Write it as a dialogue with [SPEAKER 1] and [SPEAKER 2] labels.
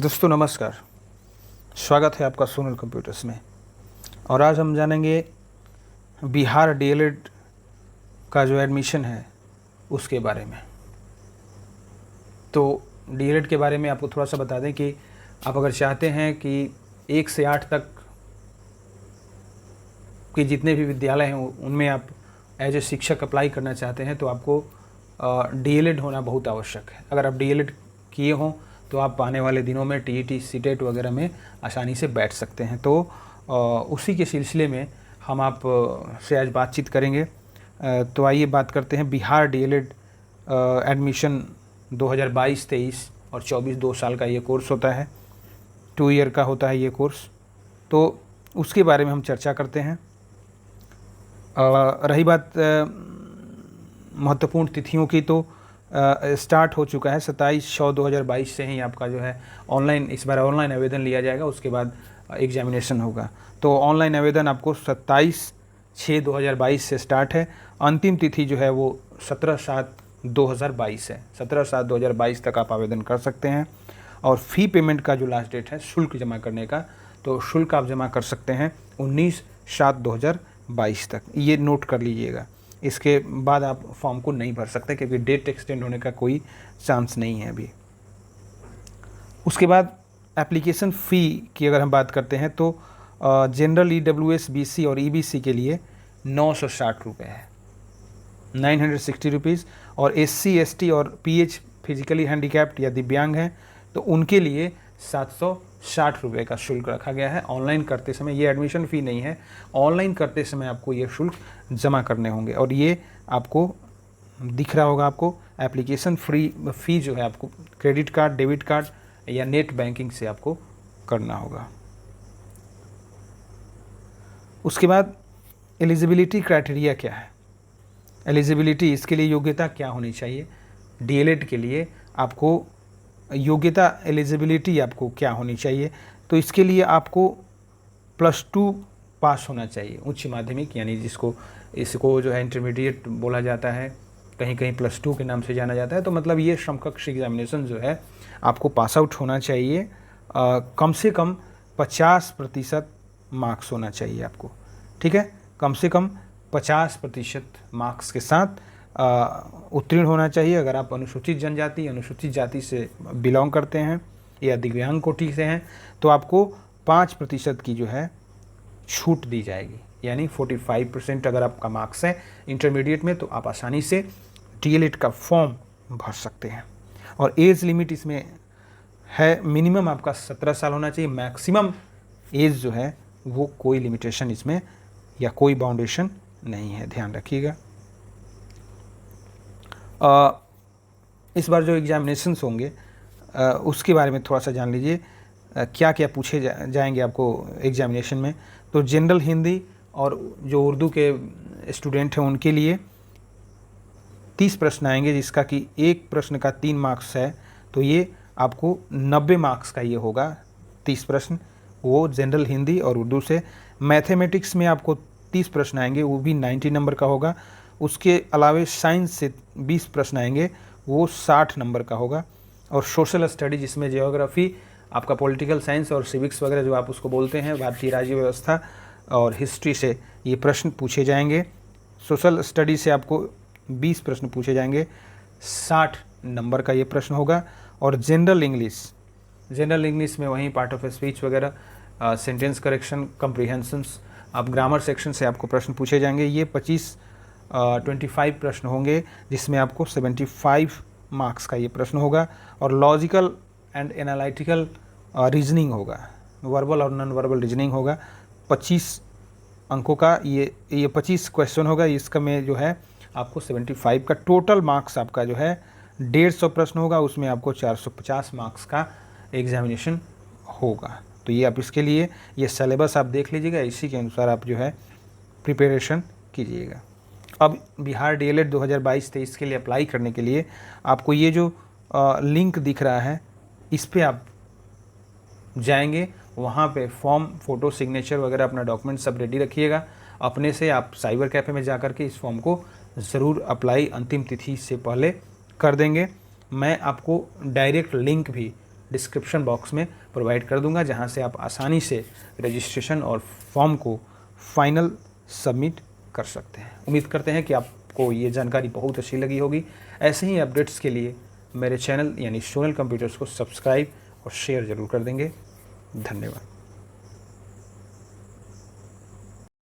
[SPEAKER 1] दोस्तों नमस्कार, स्वागत है आपका सोनल कंप्यूटर्स में। और आज हम जानेंगे बिहार डीएलएड का जो एडमिशन है उसके बारे में। तो डीएलएड के बारे में आपको थोड़ा सा बता दें कि आप अगर चाहते हैं कि 1 से 8 तक के जितने भी विद्यालय हैं उनमें आप एज ए शिक्षक अप्लाई करना चाहते हैं तो आपको डीएलएड होना बहुत आवश्यक है। अगर आप डीएलएड किए हों तो आप आने वाले दिनों में टीईटी, सीटेट वगैरह में आसानी से बैठ सकते हैं। तो उसी के सिलसिले में हम आप से आज बातचीत करेंगे। तो आइए बात करते हैं बिहार डीएलएड एडमिशन 2022-23 और 24 2 साल का ये कोर्स होता है, 2 ईयर का होता है ये कोर्स। तो उसके बारे में हम चर्चा करते हैं। रही बात महत्वपूर्ण तिथियों की, तो स्टार्ट हो चुका है 27/6/2022 से ही आपका जो है ऑनलाइन, इस बार ऑनलाइन आवेदन लिया जाएगा, उसके बाद एग्जामिनेशन होगा। तो ऑनलाइन आवेदन आपको 27/6/2022 से स्टार्ट है। अंतिम तिथि जो है वो 17/7/2022 है। 17/7/2022 तक आप आवेदन कर सकते हैं। और फ़ी पेमेंट का जो लास्ट डेट है शुल्क जमा करने का, तो शुल्क आप जमा कर सकते हैं 19/7/2022 तक। ये नोट कर लीजिएगा। इसके बाद आप फॉर्म को नहीं भर सकते क्योंकि डेट एक्सटेंड होने का कोई चांस नहीं है अभी। उसके बाद एप्लीकेशन फ़ी की अगर हम बात करते हैं तो जनरल ईडब्ल्यूएस, बीसी और ईबीसी के लिए 960 रुपये है, 960 रुपीज़। और एससी, एसटी और पीएच फिजिकली हैंडीकैप्ड या दिव्यांग हैं तो उनके लिए 760 रुपये का शुल्क रखा गया है। ऑनलाइन करते समय, ये एडमिशन फ़ी नहीं है, ऑनलाइन करते समय आपको ये शुल्क जमा करने होंगे। और ये आपको दिख रहा होगा, आपको एप्लीकेशन फ़ी जो है आपको क्रेडिट कार्ड, डेबिट कार्ड या नेट बैंकिंग से आपको करना होगा। उसके बाद एलिजिबिलिटी क्राइटेरिया क्या है? एलिजिबिलिटी, इसके लिए योग्यता क्या होनी चाहिए? डीएलएड के लिए आपको योग्यता, एलिजिबिलिटी आपको क्या होनी चाहिए? तो इसके लिए आपको +2 पास होना चाहिए, उच्च माध्यमिक, यानी इसको जो है इंटरमीडिएट बोला जाता है, कहीं कहीं +2 के नाम से जाना जाता है। तो मतलब ये समकक्ष एग्जामिनेशन जो है आपको पास आउट होना चाहिए। कम से कम 50% मार्क्स होना चाहिए आपको, ठीक है। कम से कम 50% मार्क्स के साथ उत्तीर्ण होना चाहिए। अगर आप अनुसूचित जनजाति, अनुसूचित जाति से बिलोंग करते हैं या दिव्यांग कोटि से हैं तो आपको 5% की जो है छूट दी जाएगी, यानी 45% अगर आपका मार्क्स है इंटरमीडिएट में तो आप आसानी से डीएलएड का फॉर्म भर सकते हैं। और एज लिमिट इसमें है, मिनिमम आपका 17 साल होना चाहिए, मैक्सिमम एज जो है वो कोई लिमिटेशन इसमें या कोई बाउंडेशन नहीं है, ध्यान रखिएगा। इस बार जो एग्जामिनेशंस होंगे उसके बारे में थोड़ा सा जान लीजिए। क्या क्या पूछे जाएंगे आपको एग्जामिनेशन में। तो जनरल हिंदी और जो उर्दू के स्टूडेंट हैं उनके लिए 30 प्रश्न आएंगे, जिसका कि एक प्रश्न का 3 मार्क्स है, तो ये आपको 90 मार्क्स का ये होगा 30 प्रश्न, वो जनरल हिंदी और उर्दू से। मैथमेटिक्स में आपको 30 प्रश्न आएंगे, वो भी 90 नंबर का होगा। उसके अलावा साइंस से 20 प्रश्न आएंगे, वो 60 नंबर का होगा। और सोशल स्टडी, जिसमें जियोग्राफी, आपका पॉलिटिकल साइंस और सिविक्स वगैरह जो आप उसको बोलते हैं, भारतीय राज्य व्यवस्था और हिस्ट्री से ये प्रश्न पूछे जाएंगे। सोशल स्टडी से आपको 20 प्रश्न पूछे जाएंगे, 60 नंबर का ये प्रश्न होगा। और जनरल इंग्लिश में वहीं पार्ट ऑफ स्पीच वगैरह, सेंटेंस करेक्शन, कम्प्रीहेंशंस, आप ग्रामर सेक्शन से आपको प्रश्न पूछे जाएंगे। ये 25 प्रश्न होंगे, जिसमें आपको 75 मार्क्स का ये प्रश्न होगा। और लॉजिकल एंड एनालिटिकल रीजनिंग होगा, वर्बल और नॉन वर्बल रीजनिंग होगा। 25 अंकों का ये 25 क्वेश्चन होगा। इसका में जो है आपको 75 का टोटल मार्क्स आपका जो है 150 प्रश्न होगा, उसमें आपको 450 मार्क्स का एग्जामिनेशन होगा। तो ये आप इसके लिए ये सिलेबस आप देख लीजिएगा, इसी के अनुसार आप जो है प्रिपरेशन कीजिएगा। अब बिहार डीएलएड 2022-23 के लिए अप्लाई करने के लिए आपको ये जो लिंक दिख रहा है, इस पर आप जाएंगे, वहाँ पे फॉर्म, फ़ोटो, सिग्नेचर वगैरह अपना डॉक्यूमेंट सब रेडी रखिएगा। अपने से आप साइबर कैफ़े में जा कर के इस फॉर्म को ज़रूर अप्लाई अंतिम तिथि से पहले कर देंगे। मैं आपको डायरेक्ट लिंक भी डिस्क्रिप्शन बॉक्स में प्रोवाइड कर दूंगा, जहां से आप आसानी से रजिस्ट्रेशन और फॉर्म को फाइनल सबमिट कर सकते हैं। उम्मीद करते हैं कि आपको ये जानकारी बहुत अच्छी लगी होगी। ऐसे ही अपडेट्स के लिए मेरे चैनल यानी सोनल कंप्यूटर्स को सब्सक्राइब और शेयर ज़रूर कर देंगे। धन्यवाद।